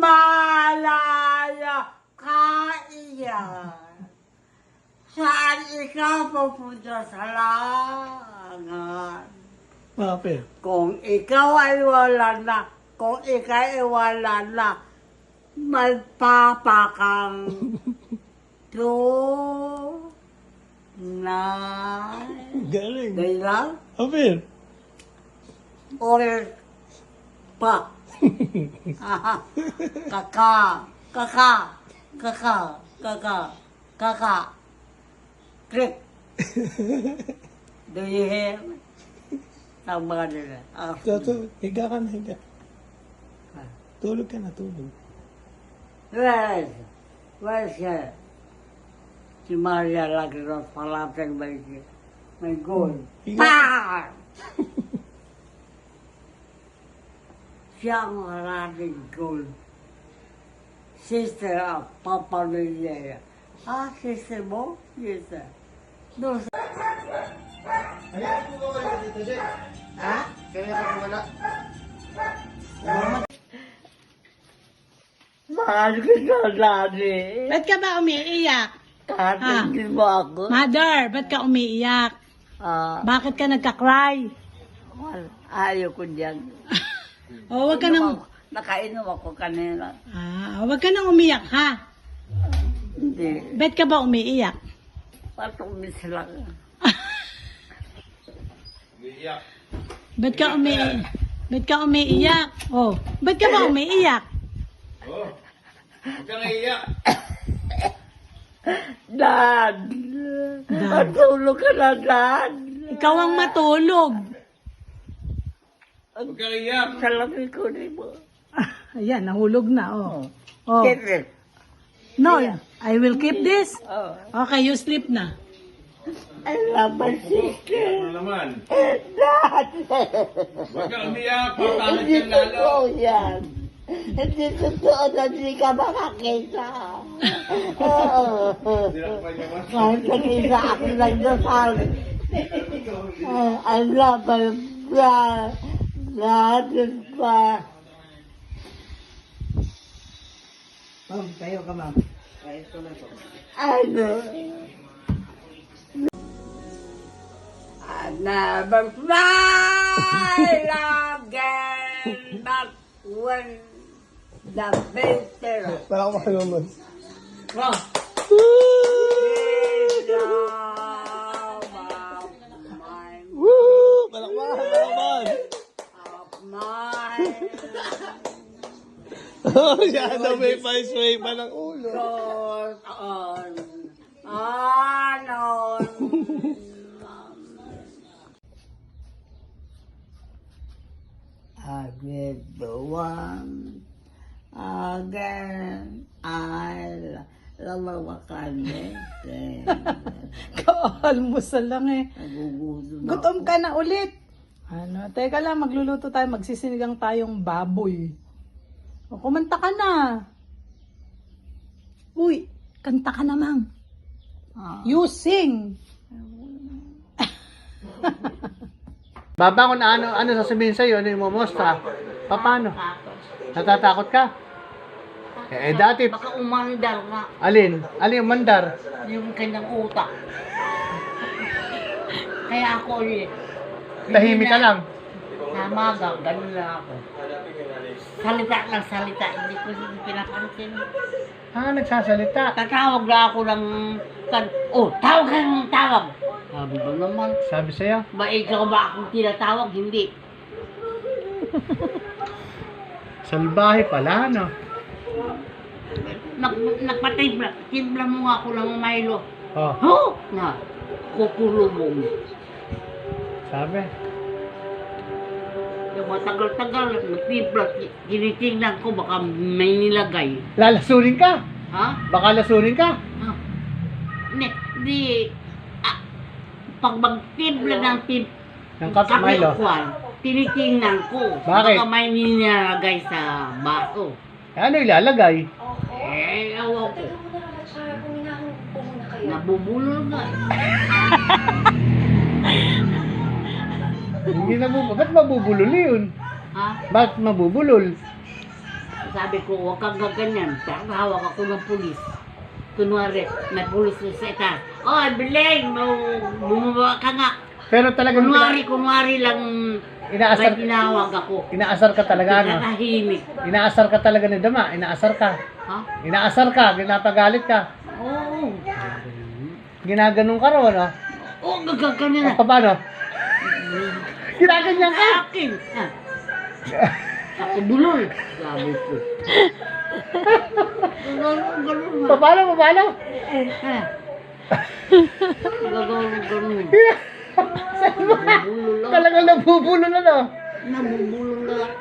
malaya kaiyan. Saan ikaw pupunta sa langan? Bakit? Kung ikaw ay wala na, kung ikaw ay wala na, magpapakang tunay. Galing. Ganyan? Apir. Or pa. Aha. Kaka. Kaka. Kaka. Kaka. Kaka. Click. Do you hear me? Tama nila. Higa ka na, higa. Tulog ka na, tulog. Where's her? Si Maria lagi rin palapit may goal. Pa! Siya ang maraming goal. Sister of Papa Lilia. Ah, sister mo? Yes, sir. No, sir. Kaya po ba wala dito, Jet? Ha? Kaya po wala? Mahal kita, Daddy. Ba't ka ba umiiyak? Katingin mo ako. Mother, ba't ka umiiyak? Bakit ka nagka-cry? Ayaw ko dyan. O, wag ka nang... Nakainom ako kanina. Wag ka nang umiyak, ha? Hindi. Ba't ka ba umiiyak? Patumis lang. Ba't ka umiiyak? Ba't ka umiiyak? Oh, ba't ka ba umiiyak? Oh, huwag kang iiyak. Dad! Matulog ka na, Dad! Ikaw ang matulog. Huwag kang iiyak. Salamin ko rin mo. Ayan, nahulog na, oh. Oh. Get it. No, I will keep this. Oh. Okay, you sleep na. I love my sister. Ano naman? Dad! Huwag kang umiyak. Patangat Hindi kang lalo. totoo yan. Hindi totoo na hindi ka makakita. Hindi na pa niya mas. Kahit nag-isa ako nagdasal. I love my brother. Natin pa. Ma'am, tayo ka, ma'am. Ano? I never smile again, but when the bitter Para ko makaluman. love Woo! Palakman! Palakman! of mine Oh, yan na may pa-sway pa ng ulo. goes on. I get the one again. I love my kanya. Kaalmusal lang eh. Nagugutom Gutom ka na ulit. Ano, teka lang, magluluto tayo, magsisinigang tayong baboy. O, kumanta ka na. Uy, kanta ka na, ma'am. You sing. Baba ko na ano sasabihin sa'yo, ano yung mumostra? Paano? Natatakot ka? Dati, Baka umandar nga alin? Alin yung mandar? yung kanyang utak. Kaya ako ulit. Tahimik ka lang. Namaga, ganun lang ako. Salita lang salita, hindi ko pinapansin. Nagsasalita. Tatawag na ako ng... tawag ka ng tawag. Sabi ba naman, Sabi sa'yo? ba ikaw ba akong tinatawag? Hindi. Salbahe pala, no? Timpla mo nga ako ng Milo. Oh, Na, kukulubong. sabi. Yung matagal-tagal, nagtimpla, tinitingnan ko, baka may nilagay. Lalasunin ka? Ha? Baka lasunin ka? Hindi, pag magtimpla ng Ng kape Milo? tinitingnan ko. Bakit? Baka may nilagay sa baso. Ano ilalagay? Ewan ko. Nabubulol nga. Hindi nabubulol. Ba't mabubulol yun? Ha? Ba't mabubulol? sabi ko, huwag kang gaganyan. Hawak ako ng pulis. Kunwari, may pulis sa itaas. Oh, Beleng, bumaba ka nga. Pero talagang Kunwari lang inaasar, may tinawag ako. inaasar ka talaga, no? Nakahimik. Inaasar ka talaga ni Dama. Inaasar ka. Ha? Inaasar ka. Ginapagalit ka. Oo. Ginaganong ka raw, no? Oo, gaganyan na. O, paano? Ginaganyan ka. Sa akin. Ha? Ako bulol. Sabi ko. Ganun. Paano? Ha? Ganun. Nabubulol lang. Talagang nabubulo na, no? Nabubulol lang.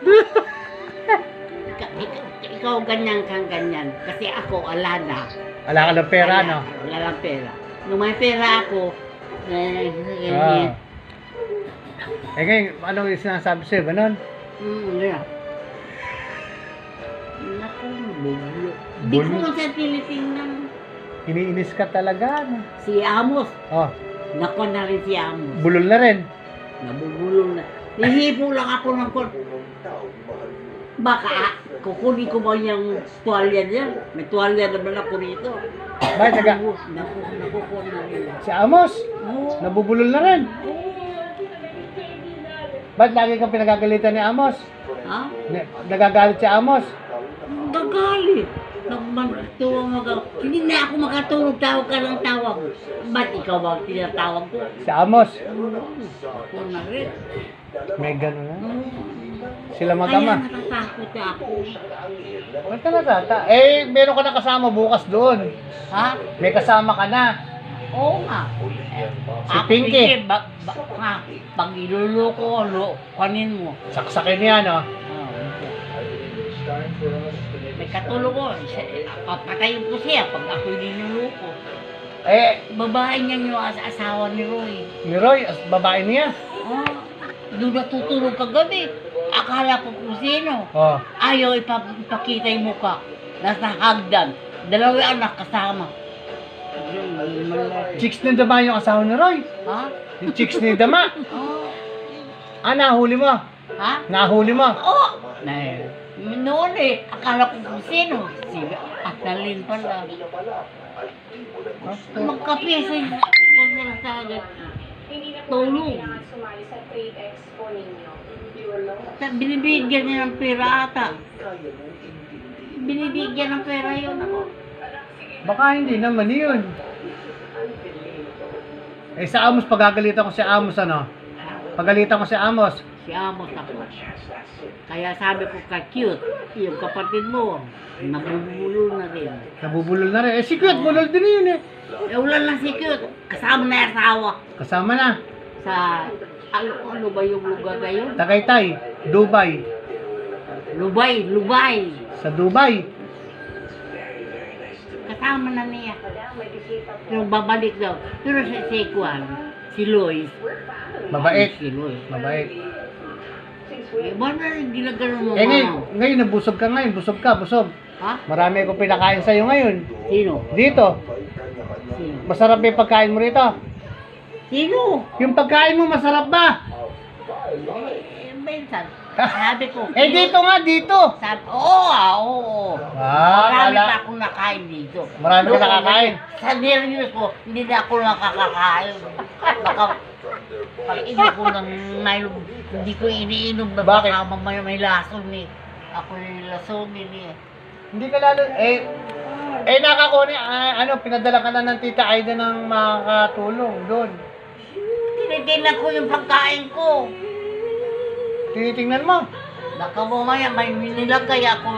Ikaw ganyan kang ganyan. Kasi ako, ala na. Wala ka ng pera, no? Wala lang pera. Nung may pera ako, Ah. Eh ngayon, ano yung sinasabi sa'yo? Ganon? yeah. Naku, bulo. Hindi ko Bulo? man sa tinitingnan. Iniinis ka talaga, no? Si Amos. Oh, Naku na rin si Amos. bulol na rin. Nabubulol na. Hihipo lang ako ng baka kukunin ko ba yung tuwalya niya? May tuwalya naman ako rito. Bakit taga? Nakukuha na rin. Si Amos, Oo. nabubulol na rin. Ba't lagi kang pinagagalitan ni Amos? Ha? Nagagalit si Amos? Nagalit. Hindi na ako makatulog, tawag ka ng tawag. Ba't ikaw ba ang tinatawag ko? Si Amos, Ako na rin. may gano'n na. Oo. Sila Kaya mag-ama. natatakot ako. Ba't ka natata? Eh, meron ka na kasama bukas doon. Ha? May kasama ka na. Oo nga. Si Pinky. Pag iluluko, kanin mo. Saksakin niya, no? May katulog ko. Papatayin ko siya pag ako niluluko. Eh, Babae niya yung asawa ni Roy. ni Roy, babae niya. Doon natutulog kagabi. Akala ko kung sino. Oh, Ayaw ipakita yung mukha. Nasa hagdan. Dalawang anak kasama. chicks ni Dama yung asawa ni Roy. Ha? Yung chicks ni Dama. Oh. Ah, nahuli mo. Ha? Nahuli mo. Oo! Noon eh, akala ko kung sino. Si Atalin pala. Magkapisa yung kung sila sa agad. Tulong. Binibigyan niya ng pera ata. Binibigyan ng pera yun ako. Baka hindi naman yun. Eh, sa Amos, pagagalitan ko si Amos, ano? Pagalitan ko si Amos. Si Amos ako. Kaya sabi ko ka cute, yung kapatid mo, nabubulol na rin. Nabubulol na rin. Eh, si Cute, bulol din yun eh. Wala lang si cute, kasama na yung asawa. Kasama na. Sa, ano ba yung lugar na yun? Tagaytay, Dubai. Lubay. Sa Dubai. Kasama na niya. Pero babalik daw. Pero si Kwan, si Lois. Mabait. Si Lois. Mabait. Iba na rin ginagano mo. Eh, ngayon, nabusog ka ngayon. Busog ka, busog. Ha? Marami akong pinakain sa'yo ngayon. Sino? Dito. Sino? Masarap yung pagkain mo rito. Sino? Yung pagkain mo, masarap ba? Bensan. Sabi ko. Eh, dito nga, dito. Sabi, oo. Marami wala. pa akong nakain dito. Marami ka Noon, nakakain. Sa nervyos ko, hindi na ako nakakakain. Baka, pag inom ko ng Milo, hindi ko iniinom na Bakit? baka mamaya may lason eh. Ako yung lasonin eh. Hindi ka lalo, nakakuni, pinadala ka na ng Tita Aida ng makakatulong doon. Tinitingnan ko yung pagkain ko. Tinitingnan mo. Baka mamaya may nilagay ako